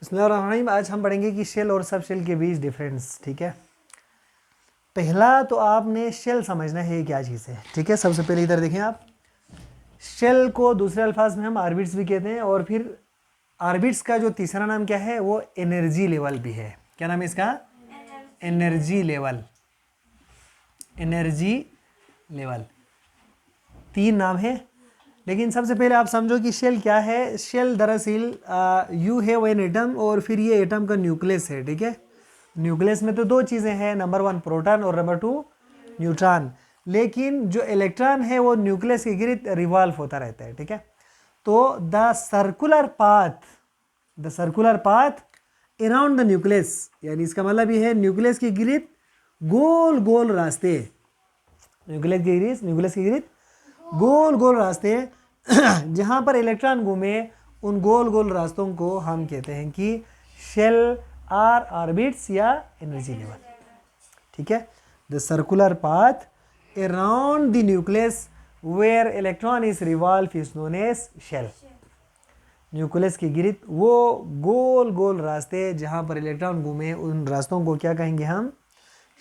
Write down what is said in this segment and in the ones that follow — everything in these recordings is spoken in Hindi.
बिस्मिल्लाहिर्रहमानिर्रहीम। आज हम पढ़ेंगे कि शेल और सब शेल के बीच डिफरेंस। ठीक है, पहला तो आपने शेल समझना है ये क्या चीज़ है। ठीक है, सबसे पहले इधर देखें आप, शेल को दूसरे अल्फाज में हम आर्बिट्स भी कहते हैं, और फिर आर्बिट्स का जो तीसरा नाम क्या है वो एनर्जी लेवल भी है। क्या नाम है इसका? Energy level. एनर्जी लेवल, तीन नाम है। लेकिन सबसे पहले आप समझो कि शेल क्या है। शेल दरअसल यू है वो एन एटम, और फिर ये एटम का न्यूक्लियस है। ठीक है, न्यूक्लियस में तो दो चीज़ें हैं, नंबर 1 प्रोटॉन और नंबर 2 न्यूट्रॉन। लेकिन जो इलेक्ट्रॉन है वो न्यूक्लियस के गिर्द रिवॉल्व होता रहता है। ठीक है, तो the circular path around the nucleus, यानी इसका मतलब ये है न्यूक्लियस के गिर्द गोल गोल रास्ते, न्यूक्लियस के गिर्द गोल गोल रास्ते जहाँ पर इलेक्ट्रॉन घूमे, उन गोल गोल रास्तों को हम कहते हैं कि शेल आर ऑर्बिट्स या एनर्जी लेवल। ठीक है, the circular path around the nucleus where electron is revolve is known as shell. Nucleus के गिर्द वो गोल गोल रास्ते जहाँ पर इलेक्ट्रॉन घूमे, उन रास्तों को क्या कहेंगे हम?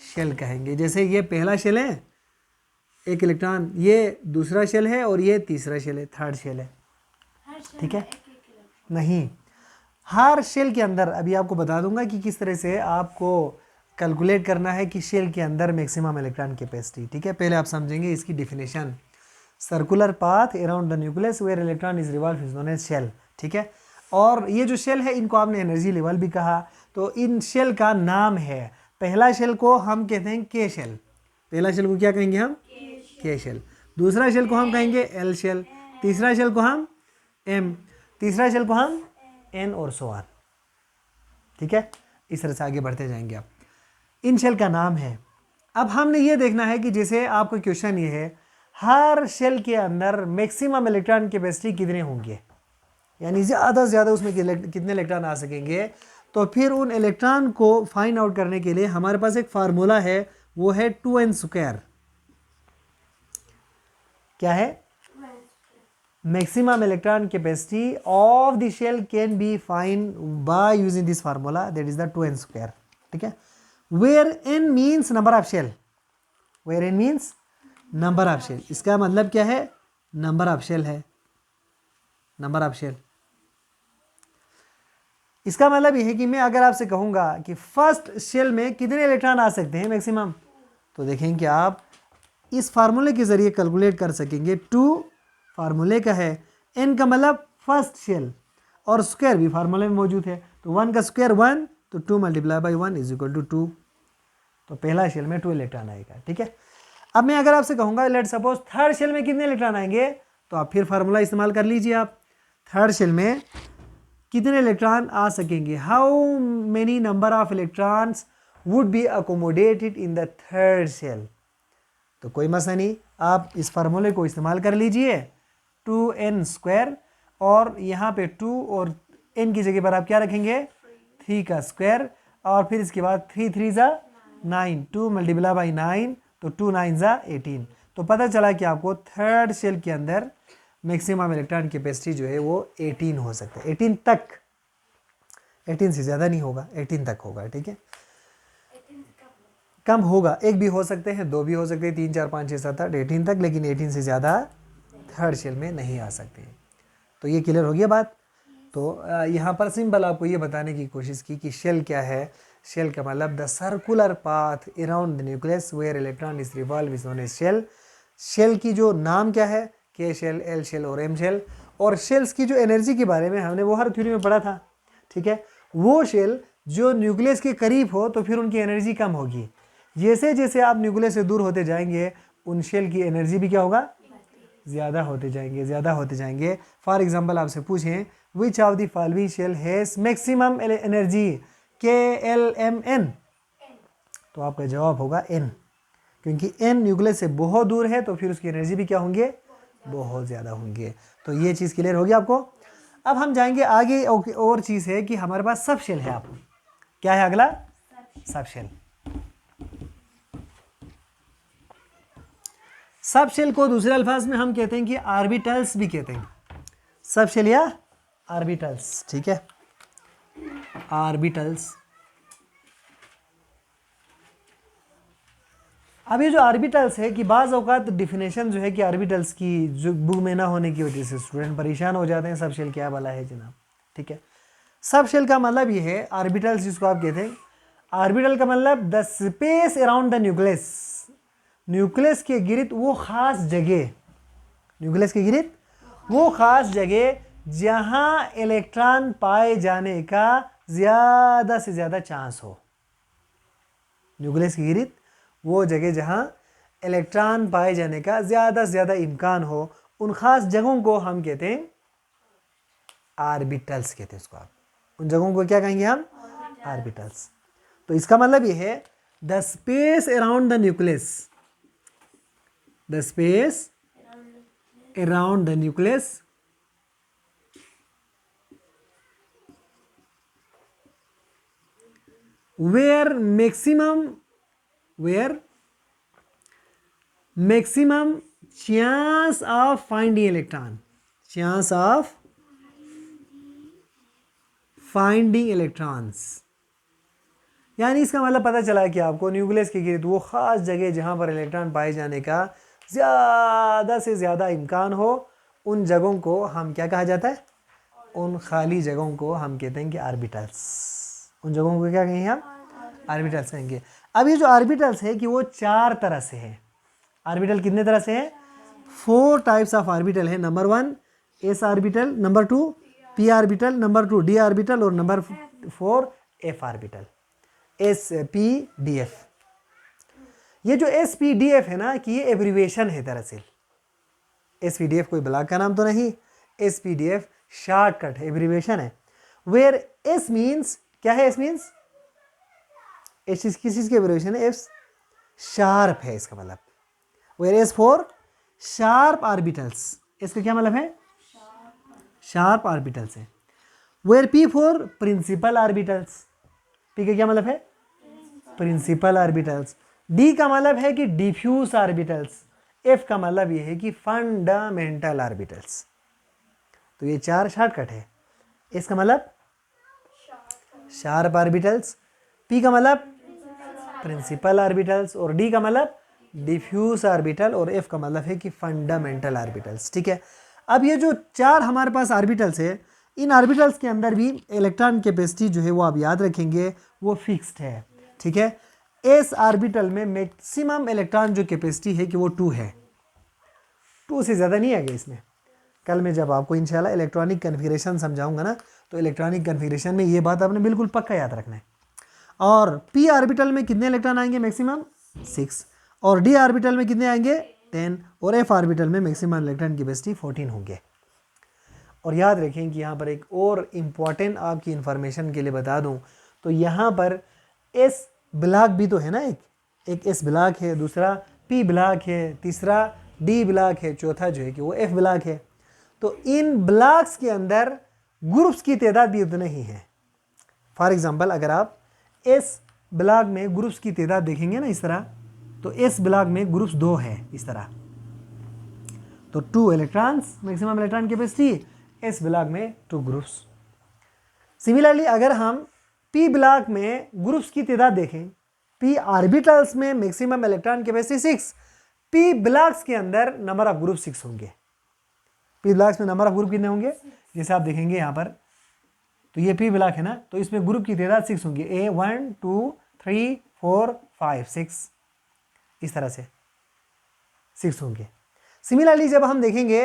शेल कहेंगे। जैसे ये पहला शेल है, एक इलेक्ट्रॉन, ये दूसरा शेल है, और ये तीसरा शेल है, थर्ड शेल है। ठीक है, नहीं, हर शेल के अंदर अभी आपको बता दूंगा कि किस तरह से आपको कैलकुलेट करना है कि शेल के अंदर मैक्सिमम इलेक्ट्रॉन कैपेसिटी। ठीक है, पहले आप समझेंगे इसकी definition. Circular path around the nucleus where electron is revolve is known as shell. ठीक है, और ये जो शेल है इनको आपने एनर्जी लेवल भी कहा। तो इन शेल का नाम है, पहला शेल को हम कहते हैं के शेल। पहला शेल को क्या कहेंगे हम? के शेल। दूसरा शेल को हम कहेंगे एल शेल। तीसरा शेल को हम एम। तीसरा शेल को हम एन, और सो ऑन। ठीक है, इस तरह से आगे बढ़ते जाएंगे आप। इन शेल का नाम है। अब हमने ये देखना है कि जैसे आपका क्वेश्चन ये है, हर शेल के अंदर मैक्सिमम इलेक्ट्रॉन कैपेसिटी कितने होंगे, यानी ज़्यादा से ज़्यादा उसमें कितने इलेक्ट्रॉन आ सकेंगे। तो फिर उन इलेक्ट्रॉन को फाइंड आउट करने के लिए हमारे पास एक फार्मूला है, वो है 2n²। क्या है? Maximum electron capacity of the shell can be find by using this formula, that is the 2n²। ठीक है, where n means number of shell. Where n means number of shell, इसका मतलब क्या है? नंबर ऑफ शेल है, नंबर ऑफ शेल। इसका मतलब यह है कि मैं अगर आपसे कहूंगा कि फर्स्ट शेल में कितने इलेक्ट्रॉन आ सकते हैं मैक्सिमम, तो देखें कि आप इस फार्मूले के जरिए कैलकुलेट कर सकेंगे। 2 फार्मूले का है, n का मतलब फर्स्ट शेल, और स्क्वायर भी फार्मूले में मौजूद है। तो 1 का स्क्वायर 1, तो 2 multiply by 1 is equal to 2। तो पहला शेल में 2 इलेक्ट्रॉन आएगा। ठीक है, अब मैं अगर आपसे कहूंगा लेट सपोज थर्ड शेल में कितने इलेक्ट्रॉन आएंगे, तो आप फिर फार्मूला इस्तेमाल कर लीजिए। आप थर्ड शेल में कितने इलेक्ट्रॉन आ सकेंगे, how many number of electrons would be accommodated in the third shell. तो कोई मसला नहीं, आप इस फार्मूले को इस्तेमाल कर लीजिए, 2n², और यहाँ पे 2 और n की जगह पर आप क्या रखेंगे? 3 का स्क्वायर, और फिर इसके बाद 3 3 ज़ा 9, 2 मल्टीप्लाई बाई 9, तो 2 9 ज़ा 18। तो पता चला कि आपको थर्ड शेल के अंदर मैक्सिमम इलेक्ट्रॉन कैपेसिटी जो है वो 18 हो सकता है। 18 तक, 18 से ज़्यादा नहीं होगा, 18 तक होगा। ठीक है, कम होगा, एक भी हो सकते हैं, दो भी हो सकते हैं, 3 4 5 6 7 8, 18 तक, लेकिन 18 से ज़्यादा थर्ड शेल में नहीं आ सकते। तो ये क्लियर हो गया बात। तो यहाँ पर सिंपल आपको ये बताने की कोशिश की कि शेल क्या है। शेल का मतलब the circular path around the nucleus where electron is revolve is known as shell. Shell की जो नाम क्या है? के शेल, एल शेल और एम शेल। और शेल्स की जो एनर्जी के बारे में हमने वो हर थ्योरी में पढ़ा था। ठीक है, वो शेल जो न्यूक्लियस के करीब हो तो फिर उनकी एनर्जी कम होगी। जैसे जैसे आप न्यूक्लियस से दूर होते जाएंगे, उन शेल की एनर्जी भी क्या होगा? ज़्यादा होते जाएंगे, ज़्यादा होते जाएंगे। फॉर एग्जांपल आपसे पूछें which of the following shall has maximum energy के एल एम एन, तो आपका जवाब होगा n, क्योंकि n न्यूक्लियस से बहुत दूर है, तो फिर उसकी एनर्जी भी क्या होंगे? बहुत ज़्यादा होंगे। तो ये चीज़ क्लियर होगी आपको। अब हम जाएंगे आगे, और चीज़ है कि हमारे पास सब शेल है। आप क्या है अगला? सब शेल। सब शेल को दूसरे अल्फाज में हम कहते हैं कि ऑर्बिटल्स भी कहते हैं। सब शेल या ऑर्बिटल्स। ठीक है, ऑर्बिटल्स। अब ये जो ऑर्बिटल्स है कि बाज़ औक़ात डिफिनेशन जो है कि ऑर्बिटल्स की जो बुक में ना होने की वजह से स्टूडेंट परेशान हो जाते हैं, सब शेल क्या वाला है जनाब, ठीक है। सब शेल का मतलब ये है, ऑर्बिटल्स जिसको आप कहते हैं, ऑर्बिटल का मतलब the space around the nucleus, nucleus के गिर्द वो ख़ास जगह, न्यूक्लियस के गिर्द वो ख़ास जगह जहाँ इलेक्ट्रॉन पाए जाने का ज़्यादा से ज़्यादा चांस हो। न्यूक्लियस के गिर्द वो जगह जहाँ इलेक्ट्रॉन पाए जाने का ज़्यादा से ज़्यादा इम्कान हो, उन ख़ास जगहों को हम कहते हैं ऑर्बिटल्स कहते हैं उसको। आप उन जगहों को क्या कहेंगे हम? ऑर्बिटल्स। तो इसका मतलब ये है the space around the nucleus, the space around the nucleus where maximum chance of finding electron, chance of finding electrons, यानी इसका मतलब पता चला कि आपको न्यूक्लियस के गिर्द वो ख़ास जगह जहाँ पर इलेक्ट्रॉन पाए जाने का ज़्यादा से ज़्यादा इम्कान हो, उन जगहों को हम क्या कहा जाता है? उन खाली जगहों को हम कहते हैं कि ऑर्बिटल्स। उन जगहों को क्या कहेंगे हम? ऑर्बिटल्स कहेंगे। अब ये जो ऑर्बिटल्स है कि वो 4 तरह से है। ऑर्बिटल कितने तरह से है? 4 टाइप्स ऑफ ऑर्बिटल है। Number 1 S orbital, number 2 P orbital, number 2 D orbital और number 4 F orbital, S P D F. ये जो एस पी डी एफ है ना कि ये एब्रीवेशन है दरअसल। एस पी डी एफ कोई ब्लॉक का नाम तो नहीं, S P D F shortcut है, एब्रीवेशन है। वेयर एस मीन्स क्या है? एस मीन्स एस किस चीज़ की एब्रीवेशन है? एस शार्प है इसका मतलब। Where S for sharp orbitals, इसका क्या मतलब है? शार्प ऑर्बिटल्स है। Where P for principal orbitals, P का क्या मतलब है? Principal orbitals. डी का मतलब है कि डिफ्यूज ऑर्बिटल्स। एफ का मतलब ये है कि फंडामेंटल ऑर्बिटल्स। तो ये 4 शॉर्टकट है। इसका मतलब शार्प ऑर्बिटल्स, पी का मतलब प्रिंसिपल ऑर्बिटल्स और डी का मतलब डिफ्यूज ऑर्बिटल और एफ का मतलब है कि फंडामेंटल ऑर्बिटल्स, ठीक है। अब ये जो 4 हमारे पास ऑर्बिटल्स है, इन ऑर्बिटल्स के अंदर भी इलेक्ट्रॉन कैपेसिटी जो है वो आप याद रखेंगे वो फिक्स्ड है, ठीक है। एस ऑर्बिटल में मैक्सिमम इलेक्ट्रॉन जो कैपेसिटी है कि वो 2 है, 2 से ज़्यादा नहीं आएगा इसमें। कल मैं जब आपको इंशाल्लाह इलेक्ट्रॉनिक कन्फिगरेशन समझाऊंगा ना, तो इलेक्ट्रॉनिक कन्फिगरेशन में ये बात आपने बिल्कुल पक्का याद रखना है। और पी ऑर्बिटल में कितने इलेक्ट्रॉन आएंगे? मैक्सिमम 6। और डी ऑर्बिटल में कितने आएंगे? 10। और एफ ऑर्बिटल में मैक्सिमम इलेक्ट्रॉन कैपेसिटी 14 होंगे। और याद रखें कि यहाँ पर एक और इम्पॉर्टेंट आपकी इंफॉर्मेशन के लिए बता दूँ, तो यहाँ पर एस ब्लॉक भी तो है ना, एक एस ब्लॉक है, दूसरा पी ब्लॉक है, तीसरा डी ब्लॉक है, चौथा जो है कि वो एफ ब्लॉक है। तो इन ब्लॉक्स के अंदर ग्रुप्स की तादाद भी उतनी ही है। फॉर एग्जांपल अगर आप एस ब्लॉक में ग्रुप्स की तादाद देखेंगे ना इस तरह, तो एस ब्लॉक में ग्रुप्स 2 है इस तरह, तो 2 electrons maximum electron capacity, S block में 2 ग्रुप्स। सिमिलरली अगर हम पी ब्लॉक में ग्रुप्स की तादाद देखें, पी ऑर्बिटल्स में maximum electron capacity 6, P blocks के अंदर नंबर ऑफ ग्रुप 6 होंगे। पी ब्लॉक्स में नंबर ऑफ ग्रुप कितने होंगे? जैसे आप देखेंगे यहाँ पर, तो ये पी ब्लॉक है ना, तो इसमें ग्रुप की तादाद 6 होंगी। ए 1 2 3 4 5 6, इस तरह से 6 होंगे। सिमिलरली जब हम देखेंगे,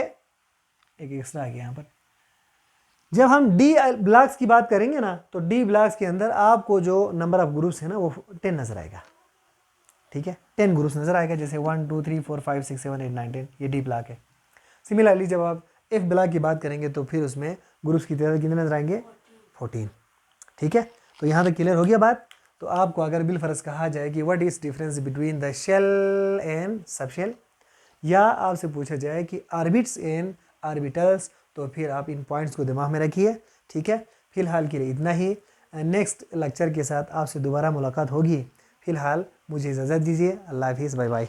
एक एक्स्ट्रा आ गया यहाँ पर, जब हम डी ब्लॉक्स की बात करेंगे ना, तो डी ब्लॉक्स के अंदर आपको जो नंबर ऑफ ग्रुप्स है ना वो 10 नजर आएगा, ठीक है, 10 ग्रुप्स नजर आएगा। जैसे 1 2 3 4 5 6 7 8 9 10, ये डी ब्लॉक है। सिमिलरली जब आप एफ ब्लॉक की बात करेंगे तो फिर उसमें ग्रुप्स की तादाद कितने नजर आएंगे? 14, ठीक है। तो यहाँ तक क्लियर हो गया बात। तो आपको अगर बिलफर्ज कहा जाए कि what is difference between the shell and sub shell, या आपसे पूछा जाए कि ऑर्बिट्स एंड ऑर्बिटल्स, तो फिर आप इन पॉइंट्स को दिमाग में रखिए, ठीक है। फिलहाल के लिए इतना ही। नेक्स्ट लेक्चर के साथ आपसे दोबारा मुलाकात होगी। फिलहाल मुझे इजाज़त दीजिए। अल्लाह हाफिज़, बाय बाय।